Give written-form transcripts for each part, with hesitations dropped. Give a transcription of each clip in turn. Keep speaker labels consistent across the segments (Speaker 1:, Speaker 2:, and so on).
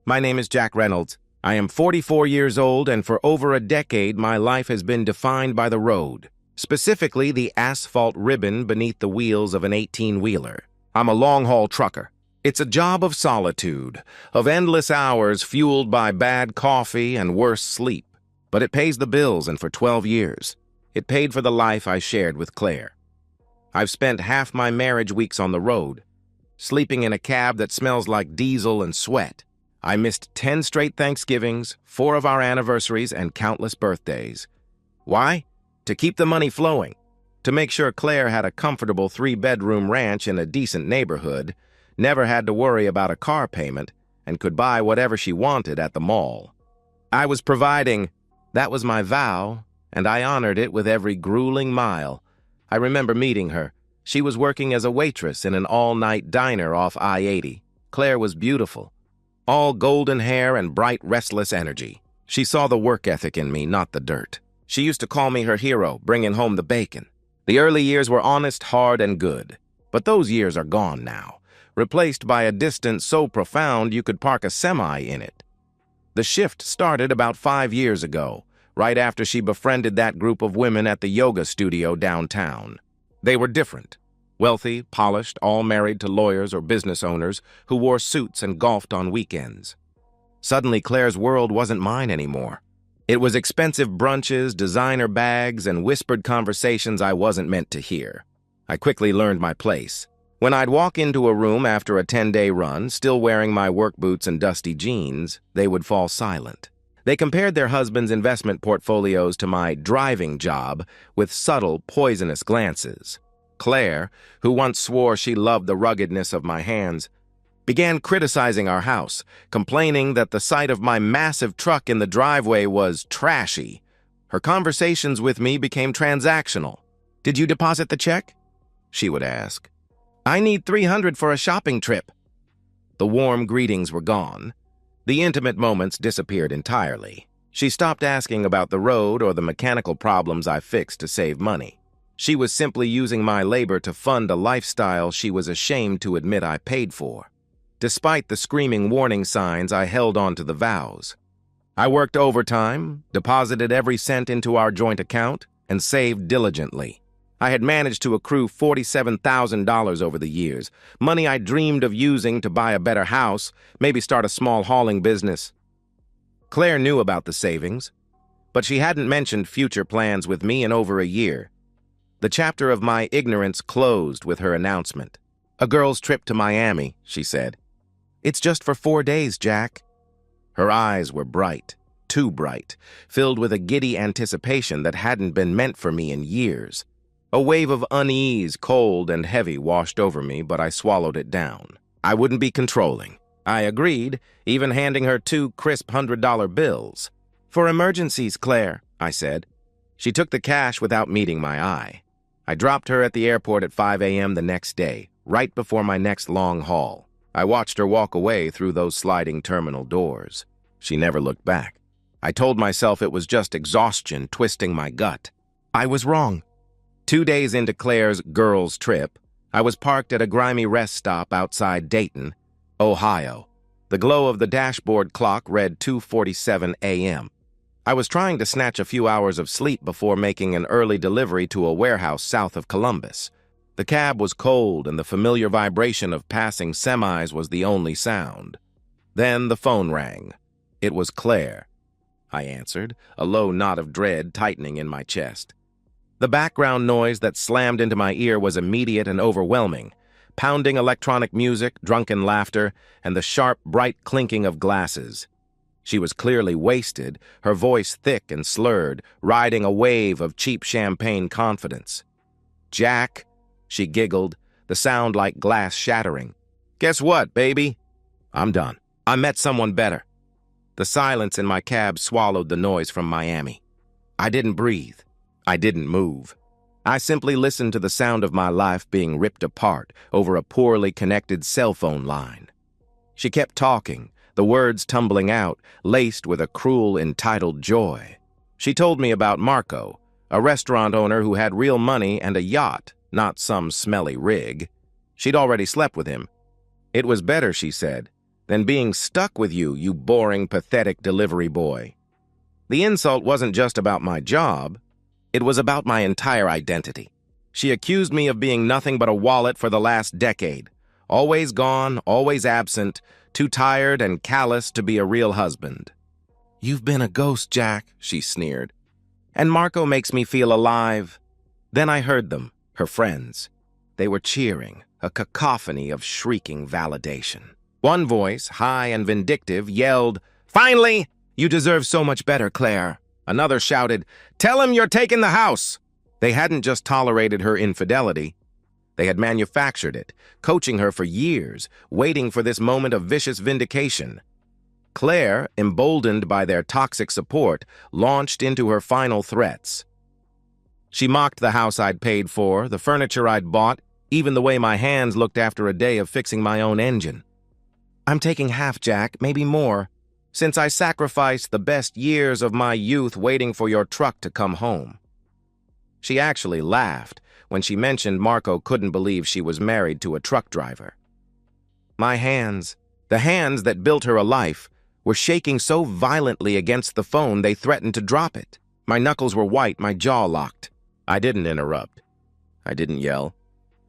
Speaker 1: My name is Jack Reynolds. I am 44 years old, and for over a decade, my life has been defined by the road, specifically the asphalt ribbon beneath the wheels of an 18-wheeler. I'm a long-haul trucker. It's a job of solitude, of endless hours fueled by bad coffee and worse sleep. But it pays the bills, and for 12 years, it paid for the life I shared with Claire. I've spent half my marriage weeks on the road, sleeping in a cab that smells like diesel and sweat. I missed 10 straight Thanksgivings, 4 of our anniversaries, and countless birthdays. Why? To keep the money flowing, to make sure Claire had a comfortable 3-bedroom ranch in a decent neighborhood, never had to worry about a car payment, and could buy whatever she wanted at the mall. I was providing. That was my vow, and I honored it with every grueling mile. I remember meeting her. She was working as a waitress in an all-night diner off I-80. Claire was beautiful. All golden hair and bright, restless energy. She saw the work ethic in me, not the dirt. She used to call me her hero, bringing home the bacon. The early years were honest, hard, and good. But those years are gone now, replaced by a distance so profound you could park a semi in it. The shift started about 5 years ago, right after she befriended that group of women at the yoga studio downtown. They were different. Wealthy, polished, all married to lawyers or business owners who wore suits and golfed on weekends. Suddenly, Claire's world wasn't mine anymore. It was expensive brunches, designer bags, and whispered conversations I wasn't meant to hear. I quickly learned my place. When I'd walk into a room after a 10-day run, still wearing my work boots and dusty jeans, they would fall silent. They compared their husbands' investment portfolios to my driving job with subtle, poisonous glances. Claire, who once swore she loved the ruggedness of my hands, began criticizing our house, complaining that the sight of my massive truck in the driveway was trashy. Her conversations with me became transactional. "Did you deposit the check?" she would ask. "I need $300 for a shopping trip." The warm greetings were gone. The intimate moments disappeared entirely. She stopped asking about the road or the mechanical problems I fixed to save money. She was simply using my labor to fund a lifestyle she was ashamed to admit I paid for. Despite the screaming warning signs, I held on to the vows. I worked overtime, deposited every cent into our joint account, and saved diligently. I had managed to accrue $47,000 over the years, money I dreamed of using to buy a better house, maybe start a small hauling business. Claire knew about the savings, but she hadn't mentioned future plans with me in over a year. The chapter of my ignorance closed with her announcement. "A girl's trip to Miami," she said. "It's just for 4 days, Jack." Her eyes were bright, too bright, filled with a giddy anticipation that hadn't been meant for me in years. A wave of unease, cold and heavy, washed over me, but I swallowed it down. I wouldn't be controlling. I agreed, even handing her 2 crisp $100 bills. "For emergencies, Claire," I said. She took the cash without meeting my eye. I dropped her at the airport at 5 a.m. the next day, right before my next long haul. I watched her walk away through those sliding terminal doors. She never looked back. I told myself it was just exhaustion twisting my gut. I was wrong. 2 days into Claire's girls' trip, I was parked at a grimy rest stop outside Dayton, Ohio. The glow of the dashboard clock read 2:47 a.m. I was trying to snatch a few hours of sleep before making an early delivery to a warehouse south of Columbus. The cab was cold, and the familiar vibration of passing semis was the only sound. Then the phone rang. It was Claire. I answered, a low knot of dread tightening in my chest. The background noise that slammed into my ear was immediate and overwhelming. Pounding electronic music, drunken laughter, and the sharp, bright clinking of glasses. She was clearly wasted, her voice thick and slurred, riding a wave of cheap champagne confidence. "Jack," she giggled, the sound like glass shattering. "Guess what, baby? I'm done. I met someone better." The silence in my cab swallowed the noise from Miami. I didn't breathe. I didn't move. I simply listened to the sound of my life being ripped apart over a poorly connected cell phone line. She kept talking, the words tumbling out, laced with a cruel, entitled joy. She told me about Marco, a restaurant owner who had real money and a yacht, not some smelly rig. She'd already slept with him. It was better, she said, than being stuck with you, you boring, pathetic delivery boy. The insult wasn't just about my job. It was about my entire identity. She accused me of being nothing but a wallet for the last decade. Always gone, always absent, too tired and callous to be a real husband. "You've been a ghost, Jack," she sneered. "And Marco makes me feel alive." Then I heard them, her friends. They were cheering, a cacophony of shrieking validation. One voice, high and vindictive, yelled, "Finally! You deserve so much better, Claire." Another shouted, "Tell him you're taking the house." They hadn't just tolerated her infidelity. They had manufactured it, coaching her for years, waiting for this moment of vicious vindication. Claire, emboldened by their toxic support, launched into her final threats. She mocked the house I'd paid for, the furniture I'd bought, even the way my hands looked after a day of fixing my own engine. "I'm taking half, Jack, maybe more, since I sacrificed the best years of my youth waiting for your truck to come home." She actually laughed when she mentioned Marco couldn't believe she was married to a truck driver. My hands, the hands that built her a life, were shaking so violently against the phone they threatened to drop it. My knuckles were white, my jaw locked. I didn't interrupt. I didn't yell.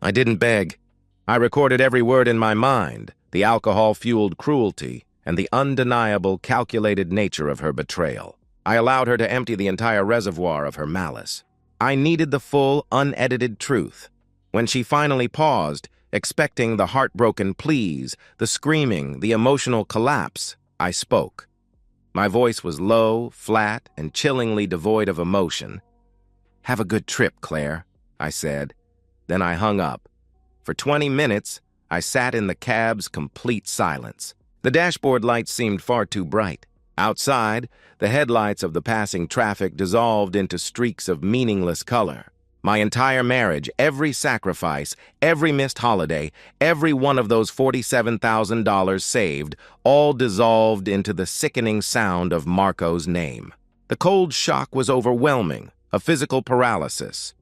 Speaker 1: I didn't beg. I recorded every word in my mind, the alcohol-fueled cruelty and the undeniable, calculated nature of her betrayal. I allowed her to empty the entire reservoir of her malice. I needed the full, unedited truth. When she finally paused, expecting the heartbroken pleas, the screaming, the emotional collapse, I spoke. My voice was low, flat, and chillingly devoid of emotion. "Have a good trip, Claire," I said. Then I hung up. For 20 minutes, I sat in the cab's complete silence. The dashboard lights seemed far too bright. Outside, the headlights of the passing traffic dissolved into streaks of meaningless color. My entire marriage, every sacrifice, every missed holiday, every one of those $47,000 saved, all dissolved into the sickening sound of Marco's name. The cold shock was overwhelming, a physical paralysis.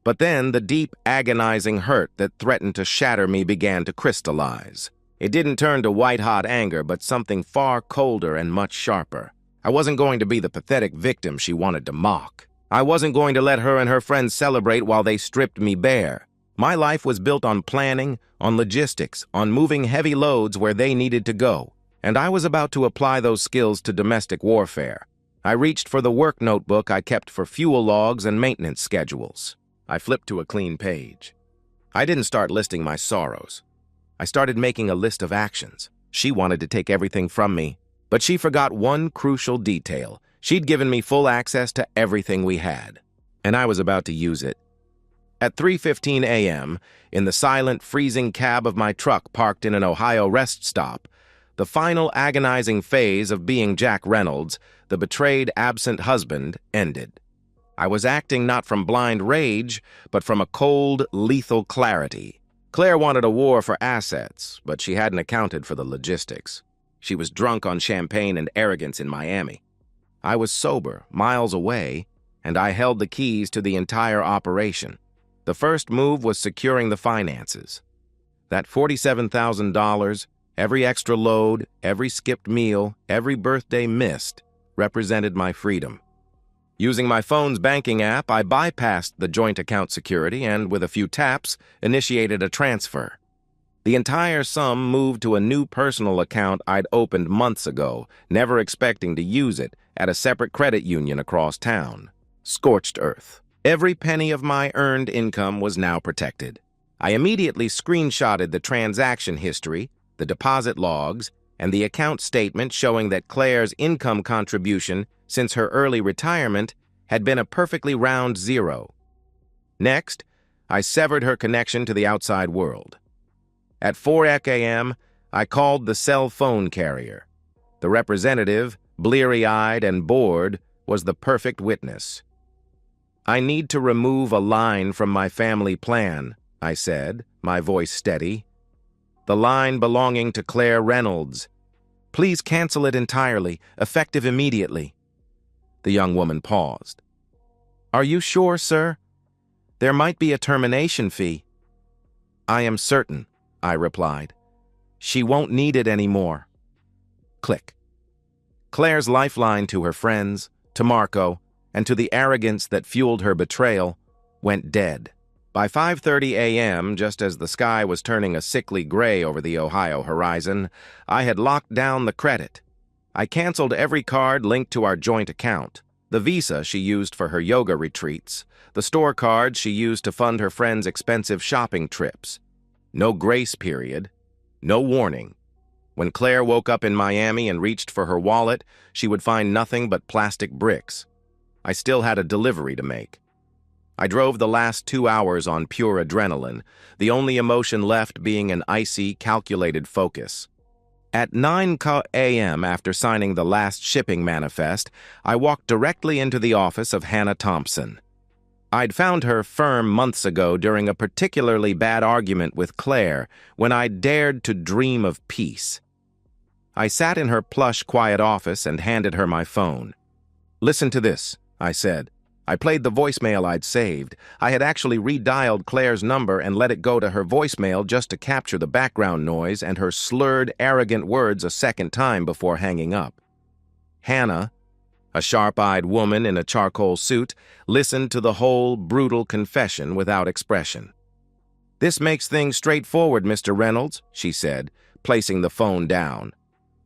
Speaker 1: But then the deep, agonizing hurt that threatened to shatter me began to crystallize. It didn't turn to white-hot anger, but something far colder and much sharper. I wasn't going to be the pathetic victim she wanted to mock. I wasn't going to let her and her friends celebrate while they stripped me bare. My life was built on planning, on logistics, on moving heavy loads where they needed to go. And I was about to apply those skills to domestic warfare. I reached for the work notebook I kept for fuel logs and maintenance schedules. I flipped to a clean page. I didn't start listing my sorrows. I started making a list of actions. She wanted to take everything from me, but she forgot one crucial detail. She'd given me full access to everything we had, and I was about to use it. At 3:15 a.m., in the silent, freezing cab of my truck parked in an Ohio rest stop, the final agonizing phase of being Jack Reynolds, the betrayed, absent husband, ended. I was acting not from blind rage, but from a cold, lethal clarity. Claire wanted a war for assets, but she hadn't accounted for the logistics. She was drunk on champagne and arrogance in Miami. I was sober, miles away, and I held the keys to the entire operation. The first move was securing the finances. That $47,000, every extra load, every skipped meal, every birthday missed, represented my freedom. Using my phone's banking app, I bypassed the joint account security and, with a few taps, initiated a transfer. The entire sum moved to a new personal account I'd opened months ago, never expecting to use it, at a separate credit union across town. Scorched earth. Every penny of my earned income was now protected. I immediately screenshotted the transaction history, the deposit logs, and the account statement showing that Claire's income contribution since her early retirement had been a perfectly round zero. Next, I severed her connection to the outside world. At 4 a.m., I called the cell phone carrier. The representative, bleary-eyed and bored, was the perfect witness. "I need to remove a line from my family plan," I said, my voice steady. "The line belonging to Claire Reynolds. Please cancel it entirely, effective immediately." The young woman paused. "Are you sure, sir? There might be a termination fee." "I am certain," I replied. "She won't need it anymore." Click. Claire's lifeline to her friends, to Marco, and to the arrogance that fueled her betrayal went dead. By 5:30 a.m., just as the sky was turning a sickly gray over the Ohio horizon, I had locked down the credit. I canceled every card linked to our joint account, the Visa she used for her yoga retreats, the store cards she used to fund her friends' expensive shopping trips. No grace period, no warning. When Claire woke up in Miami and reached for her wallet, she would find nothing but plastic bricks. I still had a delivery to make. I drove the last 2 hours on pure adrenaline, the only emotion left being an icy, calculated focus. At 9 a.m., after signing the last shipping manifest, I walked directly into the office of Hannah Thompson. I'd found her firm months ago during a particularly bad argument with Claire when I dared to dream of peace. I sat in her plush, quiet office and handed her my phone. "Listen to this," I said. I played the voicemail I'd saved. I had actually redialed Claire's number and let it go to her voicemail just to capture the background noise and her slurred, arrogant words a second time before hanging up. Hannah, a sharp-eyed woman in a charcoal suit, listened to the whole brutal confession without expression. "This makes things straightforward, Mr. Reynolds," she said, placing the phone down.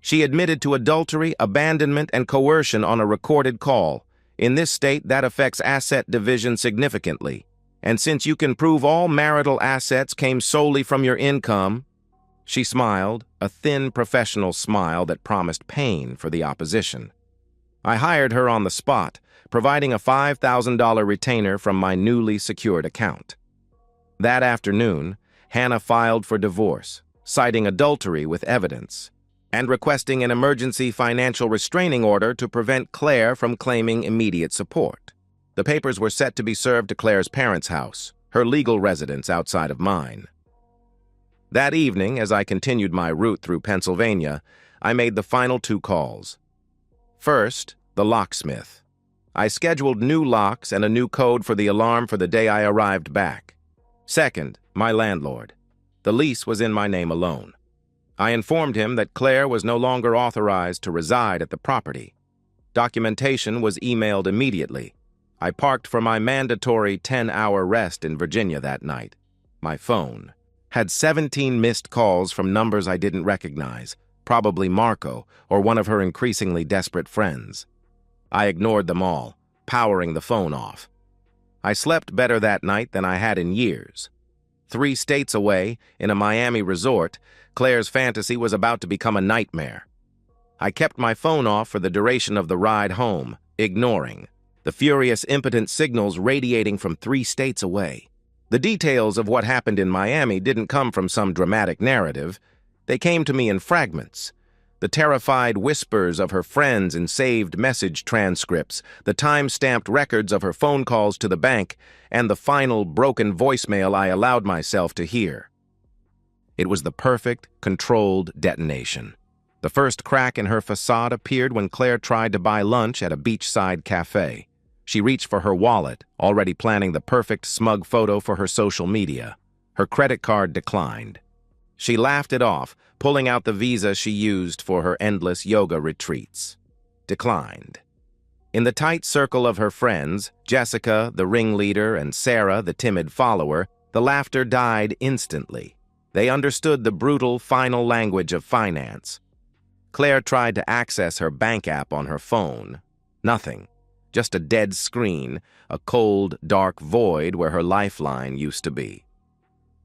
Speaker 1: She admitted to adultery, abandonment, and coercion on a recorded call. In this state, that affects asset division significantly. And since you can prove all marital assets came solely from your income," she smiled, a thin professional smile that promised pain for the opposition. "I hired her on the spot, providing a $5,000 retainer from my newly secured account." That afternoon, Hannah filed for divorce, citing adultery with evidence, and requesting an emergency financial restraining order to prevent Claire from claiming immediate support. The papers were set to be served to Claire's parents' house, her legal residence outside of mine. That evening, as I continued my route through Pennsylvania, I made the final 2 calls. First, the locksmith. I scheduled new locks and a new code for the alarm for the day I arrived back. Second, my landlord. The lease was in my name alone. I informed him that Claire was no longer authorized to reside at the property. Documentation was emailed immediately. I parked for my mandatory 10-hour rest in Virginia that night. My phone had 17 missed calls from numbers I didn't recognize, probably Marco or one of her increasingly desperate friends. I ignored them all, powering the phone off. I slept better that night than I had in years. 3 states away, in a Miami resort, Claire's fantasy was about to become a nightmare. I kept my phone off for the duration of the ride home, ignoring the furious, impotent signals radiating from 3 states away. The details of what happened in Miami didn't come from some dramatic narrative. They came to me in fragments. The terrified whispers of her friends in saved message transcripts, the time-stamped records of her phone calls to the bank, and the final broken voicemail I allowed myself to hear. It was the perfect, controlled detonation. The first crack in her facade appeared when Claire tried to buy lunch at a beachside cafe. She reached for her wallet, already planning the perfect smug photo for her social media. Her credit card declined. She laughed it off, pulling out the Visa she used for her endless yoga retreats. Declined. In the tight circle of her friends, Jessica, the ringleader, and Sarah, the timid follower, the laughter died instantly. They understood the brutal, final language of finance. Claire tried to access her bank app on her phone. Nothing. Just a dead screen, a cold, dark void where her lifeline used to be.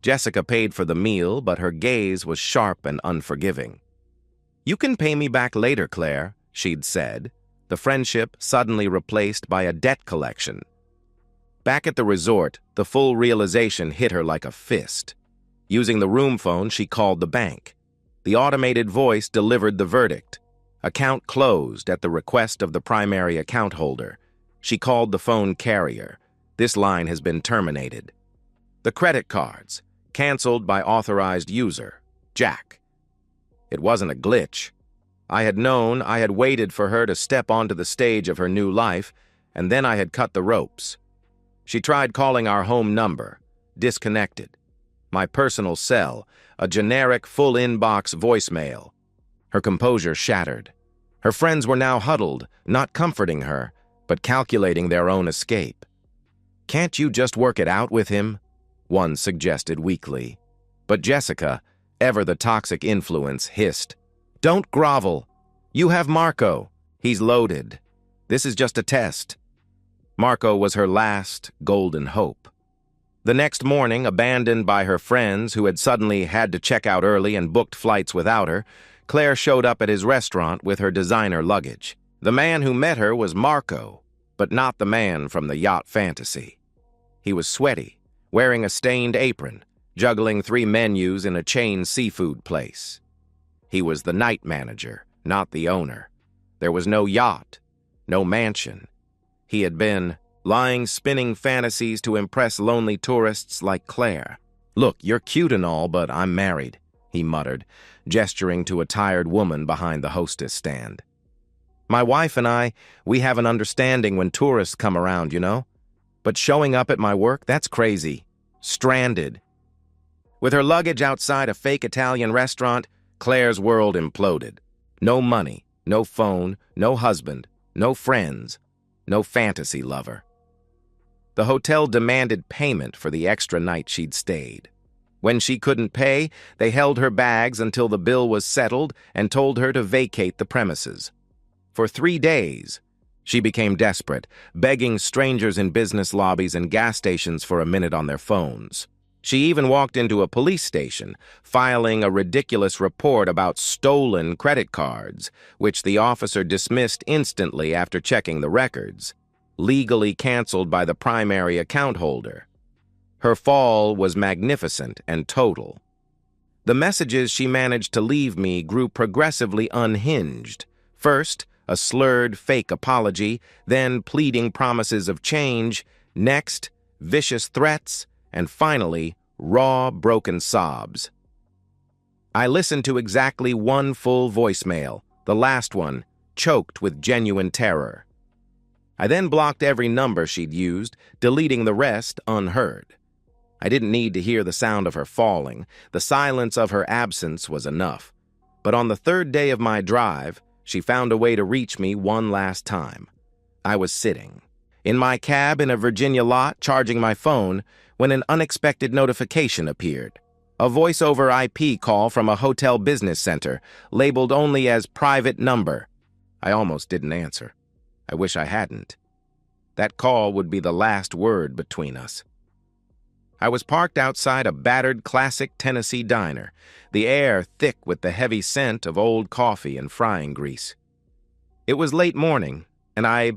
Speaker 1: Jessica paid for the meal, but her gaze was sharp and unforgiving. "You can pay me back later, Claire," she'd said, the friendship suddenly replaced by a debt collection. Back at the resort, the full realization hit her like a fist. Using the room phone, she called the bank. The automated voice delivered the verdict. Account closed at the request of the primary account holder. She called the phone carrier. "This line has been terminated." The credit cards, canceled by authorized user, Jack. It wasn't a glitch. I had known, I had waited for her to step onto the stage of her new life, and then I had cut the ropes. She tried calling our home number, disconnected. My personal cell, a generic full inbox voicemail. Her composure shattered. Her friends were now huddled, not comforting her, but calculating their own escape. "Can't you just work it out with him?" one suggested weakly. But Jessica, ever the toxic influence, hissed, "Don't grovel. You have Marco. He's loaded. This is just a test." Marco was her last golden hope. The next morning, abandoned by her friends who had suddenly had to check out early and booked flights without her, Claire showed up at his restaurant with her designer luggage. The man who met her was Marco, but not the man from the yacht fantasy. He was sweaty, wearing a stained apron, juggling 3 menus in a chain seafood place. He was the night manager, not the owner. There was no yacht, no mansion. He had been lying spinning fantasies to impress lonely tourists like Claire. "Look, you're cute and all, but I'm married," he muttered, gesturing to a tired woman behind the hostess stand. "My wife and I, we have an understanding when tourists come around, you know? But showing up at my work, that's crazy. Stranded." With her luggage outside a fake Italian restaurant, Claire's world imploded. No money, no phone, no husband, no friends, no fantasy lover. The hotel demanded payment for the extra night she'd stayed. When she couldn't pay, they held her bags until the bill was settled and told her to vacate the premises. For 3 days, she became desperate, begging strangers in business lobbies and gas stations for a minute on their phones. She even walked into a police station, filing a ridiculous report about stolen credit cards, which the officer dismissed instantly after checking the records, legally canceled by the primary account holder. Her fall was magnificent and total. The messages she managed to leave me grew progressively unhinged. First, a slurred fake apology, then pleading promises of change, next, vicious threats, and finally, raw, broken sobs. I listened to exactly 1 full voicemail, the last one, choked with genuine terror. I then blocked every number she'd used, deleting the rest unheard. I didn't need to hear the sound of her falling. The silence of her absence was enough. But on the 3rd day of my drive, she found a way to reach me one last time. I was sitting in my cab in a Virginia lot, charging my phone, when an unexpected notification appeared. A voice-over IP call from a hotel business center, labeled only as private number. I almost didn't answer. I wish I hadn't. That call would be the last word between us. I was parked outside a battered classic Tennessee diner, the air thick with the heavy scent of old coffee and frying grease. It was late morning, and I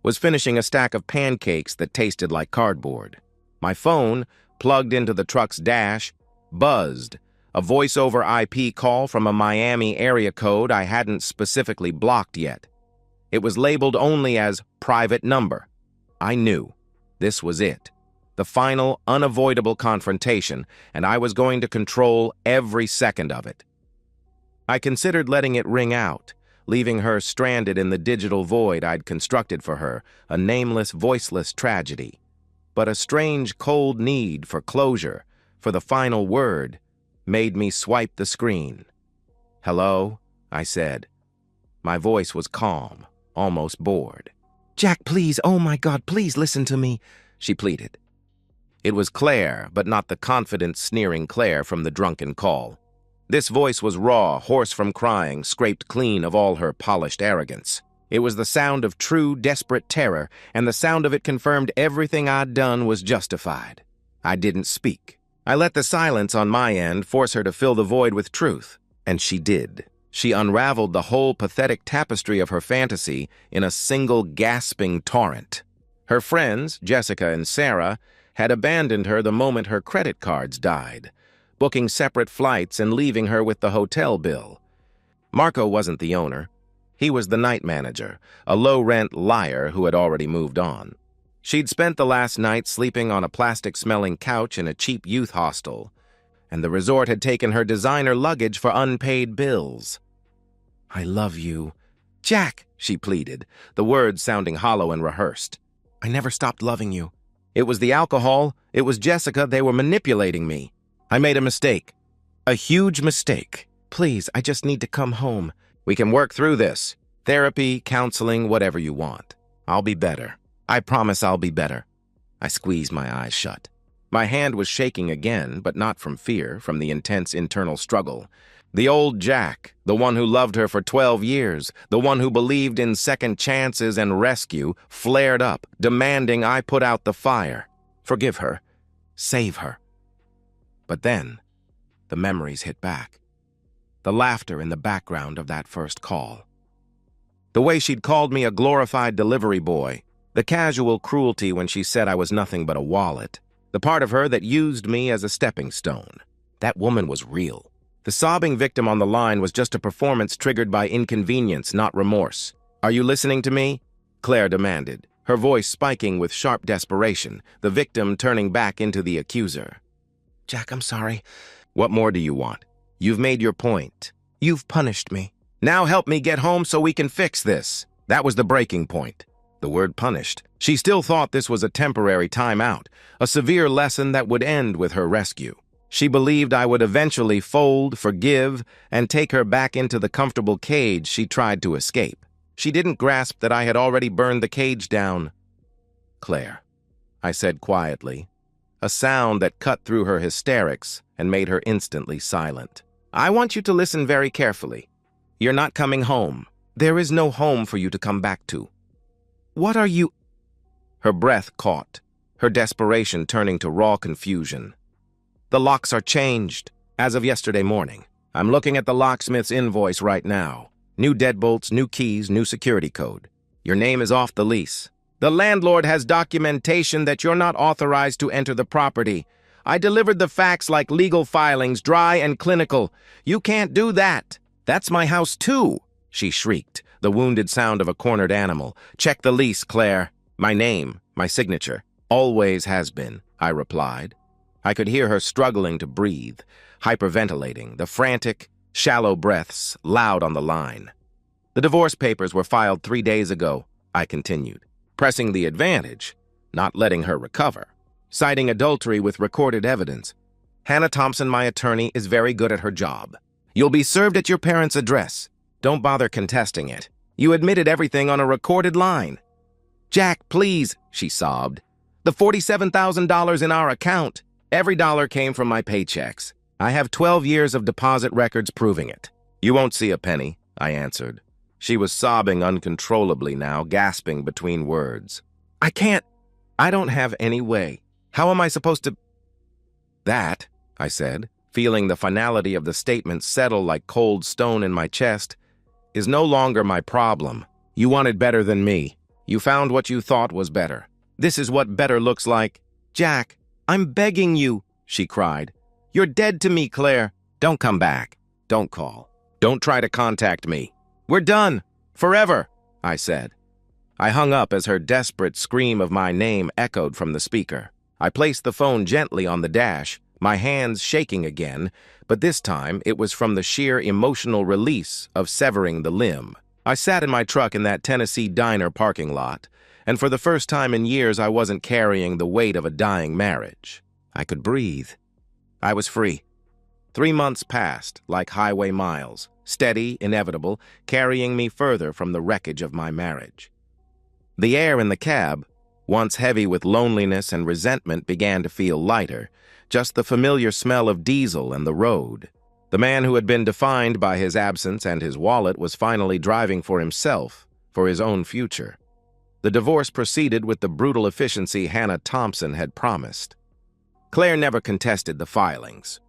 Speaker 1: was finishing a stack of pancakes that tasted like cardboard. My phone, plugged into the truck's dash, buzzed, a voice-over IP call from a Miami area code I hadn't specifically blocked yet. It was labeled only as private number. I knew. This was it. The final, unavoidable confrontation, and I was going to control every second of it. I considered letting it ring out, leaving her stranded in the digital void I'd constructed for her, a nameless, voiceless tragedy. But a strange, cold need for closure, for the final word, made me swipe the screen. "Hello?" I said. My voice was calm, almost bored. "Jack, please, oh my God, please listen to me," she pleaded. It was Claire, but not the confident, sneering Claire from the drunken call. This voice was raw, hoarse from crying, scraped clean of all her polished arrogance. It was the sound of true, desperate terror, and the sound of it confirmed everything I'd done was justified. I didn't speak. I let the silence on my end force her to fill the void with truth, and she did. She unraveled the whole pathetic tapestry of her fantasy in a single gasping torrent. Her friends, Jessica and Sarah, had abandoned her the moment her credit cards died, booking separate flights and leaving her with the hotel bill. Marco wasn't the owner. He was the night manager, a low-rent liar who had already moved on. She'd spent the last night sleeping on a plastic-smelling couch in a cheap youth hostel, and the resort had taken her designer luggage for unpaid bills. "I love you." "Jack," she pleaded, the words sounding hollow and rehearsed. "I never stopped loving you. It was the alcohol, it was Jessica, they were manipulating me. I made a mistake. A huge mistake. Please, I just need to come home. We can work through this. Therapy, counseling, whatever you want. I'll be better. I promise I'll be better. I squeezed my eyes shut. My hand was shaking again, but not from fear, from the intense internal struggle. The old Jack, the one who loved her for 12 years, the one who believed in second chances and rescue, flared up, demanding I put out the fire. Forgive her. Save her. But then, the memories hit back. The laughter in the background of that first call. The way she'd called me a glorified delivery boy. The casual cruelty when she said I was nothing but a wallet. The part of her that used me as a stepping stone. That woman was real. The sobbing victim on the line was just a performance triggered by inconvenience, not remorse. Are you listening to me? Claire demanded, her voice spiking with sharp desperation, the victim turning back into the accuser. Jack, I'm sorry. What more do you want? You've made your point. You've punished me. Now help me get home so we can fix this. That was the breaking point. The word punished. She still thought this was a temporary timeout, a severe lesson that would end with her rescue. She believed I would eventually fold, forgive, and take her back into the comfortable cage she tried to escape. She didn't grasp that I had already burned the cage down. Claire, I said quietly, a sound that cut through her hysterics and made her instantly silent. I want you to listen very carefully. You're not coming home. There is no home for you to come back to. What are you? Her breath caught, her desperation turning to raw confusion. The locks are changed, as of yesterday morning. I'm looking at the locksmith's invoice right now. New deadbolts, new keys, new security code. Your name is off the lease. The landlord has documentation that you're not authorized to enter the property. I delivered the facts like legal filings, dry and clinical. You can't do that. That's my house too, she shrieked, the wounded sound of a cornered animal. Check the lease, Claire. My name, my signature. Always has been, I replied. I could hear her struggling to breathe, hyperventilating, the frantic, shallow breaths loud on the line. The divorce papers were filed 3 days ago, I continued, pressing the advantage, not letting her recover, citing adultery with recorded evidence. Hannah Thompson, my attorney, is very good at her job. You'll be served at your parents' address. Don't bother contesting it. You admitted everything on a recorded line. Jack, please, she sobbed. The $47,000 in our account. Every dollar came from my paychecks. I have 12 years of deposit records proving it. You won't see a penny, I answered. She was sobbing uncontrollably now, gasping between words. I can't. I don't have any way. How am I supposed to... That, I said, feeling the finality of the statement settle like cold stone in my chest, is no longer my problem. You wanted better than me. You found what you thought was better. This is what better looks like. Jack, I'm begging you, she cried. You're dead to me, Claire. Don't come back. Don't call. Don't try to contact me. We're done. Forever, I said. I hung up as her desperate scream of my name echoed from the speaker. I placed the phone gently on the dash, my hands shaking again, but this time it was from the sheer emotional release of severing the limb. I sat in my truck in that Tennessee diner parking lot, and for the first time in years I wasn't carrying the weight of a dying marriage. I could breathe. I was free. 3 months passed, like highway miles, steady, inevitable, carrying me further from the wreckage of my marriage. The air in the cab, once heavy with loneliness and resentment, began to feel lighter, just the familiar smell of diesel and the road. The man who had been defined by his absence and his wallet was finally driving for himself, for his own future. The divorce proceeded with the brutal efficiency Hannah Thompson had promised. Claire never contested the filings.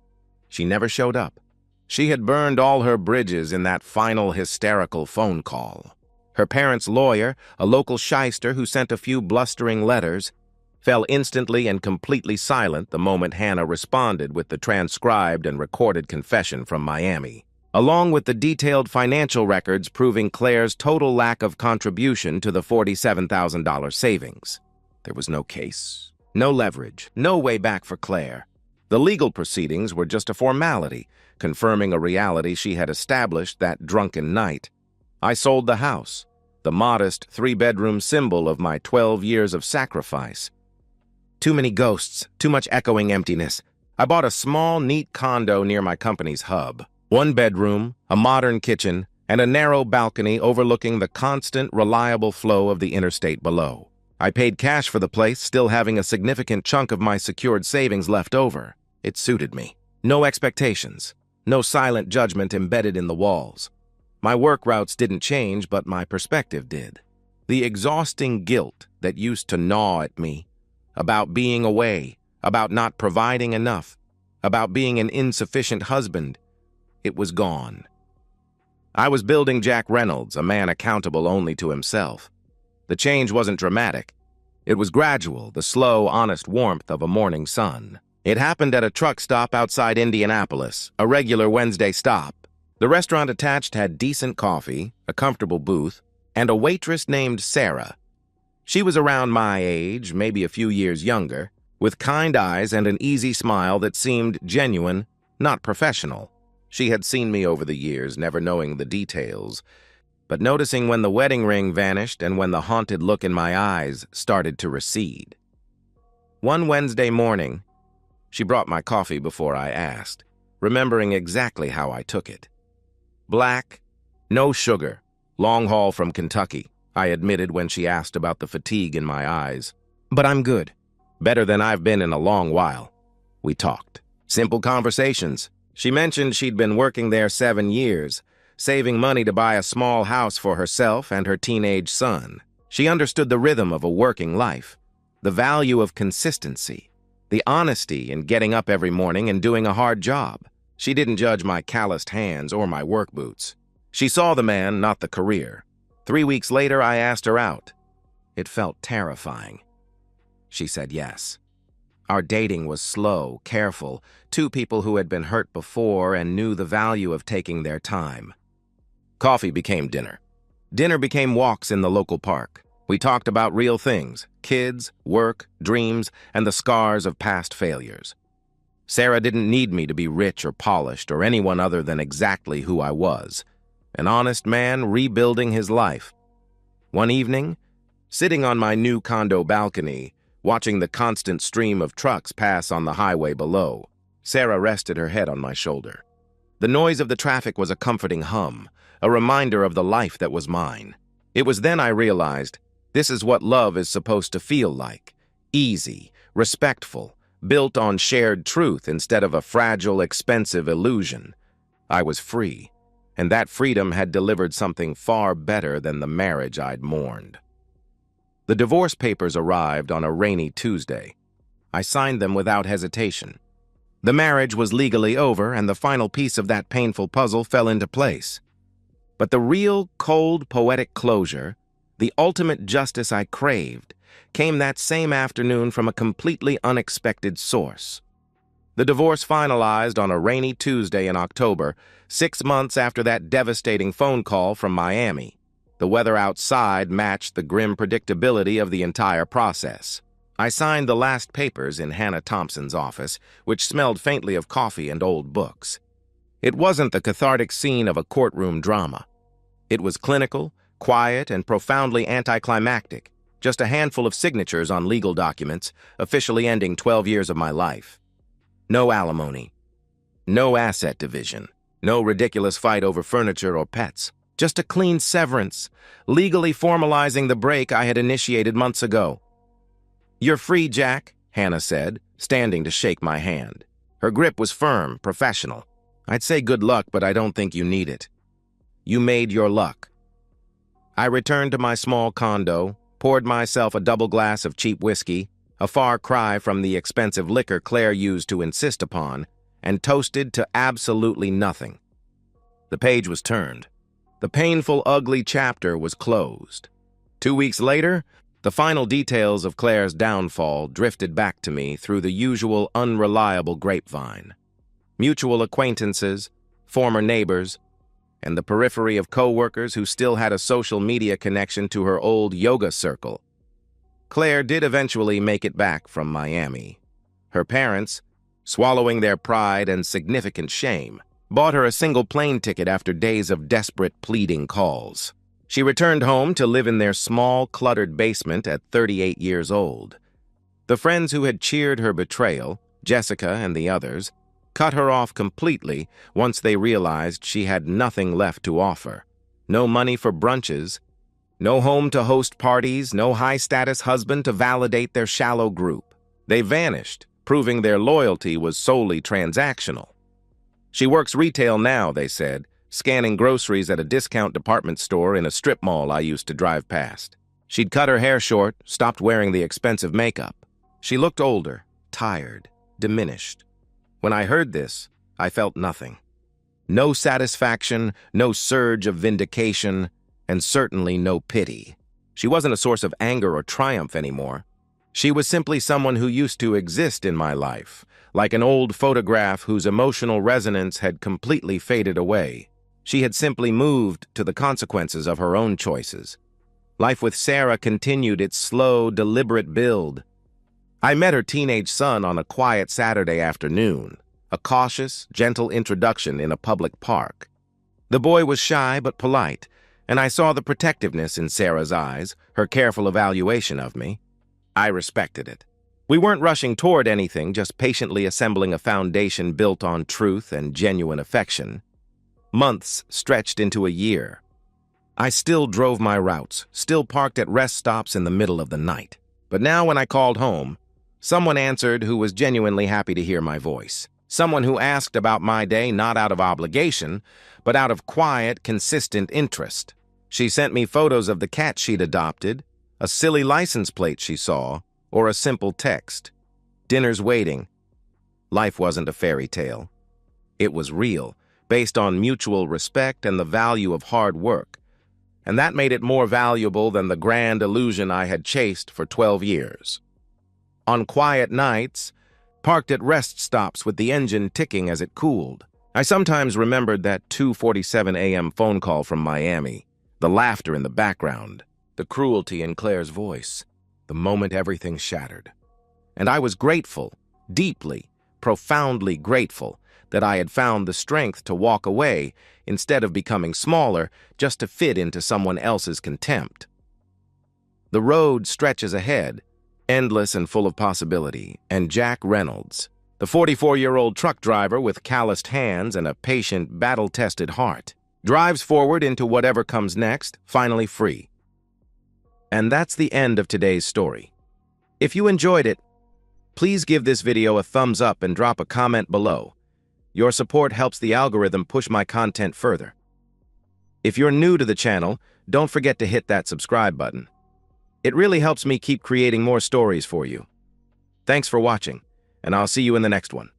Speaker 1: She never showed up. She had burned all her bridges in that final hysterical phone call. Her parents' lawyer, a local shyster who sent a few blustering letters, fell instantly and completely silent the moment Hannah responded with the transcribed and recorded confession from Miami, along with the detailed financial records proving Claire's total lack of contribution to the $47,000 savings. There was no case, no leverage, no way back for Claire. The legal proceedings were just a formality, confirming a reality she had established that drunken night. I sold the house, the modest 3-bedroom symbol of my 12 years of sacrifice. Too many ghosts, too much echoing emptiness. I bought a small, neat condo near my company's hub. One bedroom, a modern kitchen, and a narrow balcony overlooking the constant, reliable flow of the interstate below. I paid cash for the place, still having a significant chunk of my secured savings left over. It suited me. No expectations, no silent judgment embedded in the walls. My work routes didn't change, but my perspective did. The exhausting guilt that used to gnaw at me, about being away, about not providing enough, about being an insufficient husband, it was gone. I was building Jack Reynolds, a man accountable only to himself. The change wasn't dramatic. It was gradual, the slow, honest warmth of a morning sun. It happened at a truck stop outside Indianapolis, a regular Wednesday stop. The restaurant attached had decent coffee, a comfortable booth, and a waitress named Sarah. She was around my age, maybe a few years younger, with kind eyes and an easy smile that seemed genuine, not professional. She had seen me over the years, never knowing the details, but noticing when the wedding ring vanished and when the haunted look in my eyes started to recede. One Wednesday morning, she brought my coffee before I asked, remembering exactly how I took it. Black, no sugar, long haul from Kentucky, I admitted when she asked about the fatigue in my eyes. But I'm good. Better than I've been in a long while. We talked. Simple conversations. She mentioned she'd been working there 7 years, saving money to buy a small house for herself and her teenage son. She understood the rhythm of a working life, the value of consistency, the honesty in getting up every morning and doing a hard job. She didn't judge my calloused hands or my work boots. She saw the man, not the career. 3 weeks later, I asked her out. It felt terrifying. She said yes. Our dating was slow, careful, two people who had been hurt before and knew the value of taking their time. Coffee became dinner. Dinner became walks in the local park. We talked about real things, kids, work, dreams, and the scars of past failures. Sarah didn't need me to be rich or polished or anyone other than exactly who I was, an honest man rebuilding his life. One evening, sitting on my new condo balcony, watching the constant stream of trucks pass on the highway below, Sarah rested her head on my shoulder. The noise of the traffic was a comforting hum, a reminder of the life that was mine. It was then I realized, this is what love is supposed to feel like. Easy, respectful, built on shared truth instead of a fragile, expensive illusion. I was free, and that freedom had delivered something far better than the marriage I'd mourned. The divorce papers arrived on a rainy Tuesday. I signed them without hesitation. The marriage was legally over, and the final piece of that painful puzzle fell into place. But the real, cold, poetic closure, the ultimate justice I craved, came that same afternoon from a completely unexpected source. The divorce finalized on a rainy Tuesday in October, 6 months after that devastating phone call from Miami. The weather outside matched the grim predictability of the entire process. I signed the last papers in Hannah Thompson's office, which smelled faintly of coffee and old books. It wasn't the cathartic scene of a courtroom drama. It was clinical, quiet, and profoundly anticlimactic, just a handful of signatures on legal documents, officially ending 12 years of my life. No alimony, no asset division, no ridiculous fight over furniture or pets. Just a clean severance, legally formalizing the break I had initiated months ago. "You're free, Jack," Hannah said, standing to shake my hand. Her grip was firm, professional. "I'd say good luck, but I don't think you need it. You made your luck." I returned to my small condo, poured myself a double glass of cheap whiskey, a far cry from the expensive liquor Claire used to insist upon, and toasted to absolutely nothing. The page was turned. The painful, ugly chapter was closed. 2 weeks later, the final details of Claire's downfall drifted back to me through the usual unreliable grapevine. Mutual acquaintances, former neighbors, and the periphery of co-workers who still had a social media connection to her old yoga circle. Claire did eventually make it back from Miami. Her parents, swallowing their pride and significant shame, bought her a single plane ticket after days of desperate pleading calls. She returned home to live in their small, cluttered basement at 38 years old. The friends who had cheered her betrayal, Jessica and the others, cut her off completely once they realized she had nothing left to offer. No money for brunches, no home to host parties, no high-status husband to validate their shallow group. They vanished, proving their loyalty was solely transactional. She works retail now, they said, scanning groceries at a discount department store in a strip mall I used to drive past. She'd cut her hair short, stopped wearing the expensive makeup. She looked older, tired, diminished. When I heard this, I felt nothing. No satisfaction, no surge of vindication, and certainly no pity. She wasn't a source of anger or triumph anymore. She was simply someone who used to exist in my life, like an old photograph whose emotional resonance had completely faded away. She had simply moved to the consequences of her own choices. Life with Sarah continued its slow, deliberate build. I met her teenage son on a quiet Saturday afternoon, a cautious, gentle introduction in a public park. The boy was shy but polite, and I saw the protectiveness in Sarah's eyes, her careful evaluation of me. I respected it. We weren't rushing toward anything, just patiently assembling a foundation built on truth and genuine affection. Months stretched into a year. I still drove my routes, still parked at rest stops in the middle of the night. But now when I called home, someone answered who was genuinely happy to hear my voice. Someone who asked about my day not out of obligation, but out of quiet, consistent interest. She sent me photos of the cat she'd adopted, a silly license plate she saw, or a simple text. Dinner's waiting. Life wasn't a fairy tale. It was real, based on mutual respect and the value of hard work. And that made it more valuable than the grand illusion I had chased for 12 years. On quiet nights, parked at rest stops with the engine ticking as it cooled, I sometimes remembered that 2:47 a.m. phone call from Miami, the laughter in the background, the cruelty in Claire's voice, the moment everything shattered. And I was grateful, deeply, profoundly grateful, that I had found the strength to walk away instead of becoming smaller just to fit into someone else's contempt. The road stretches ahead, endless and full of possibility, and Jack Reynolds, the 44-year-old truck driver with calloused hands and a patient, battle-tested heart, drives forward into whatever comes next, finally free. And that's the end of today's story. If you enjoyed it, please give this video a thumbs up and drop a comment below. Your support helps the algorithm push my content further. If you're new to the channel, don't forget to hit that subscribe button. It really helps me keep creating more stories for you. Thanks for watching, and I'll see you in the next one.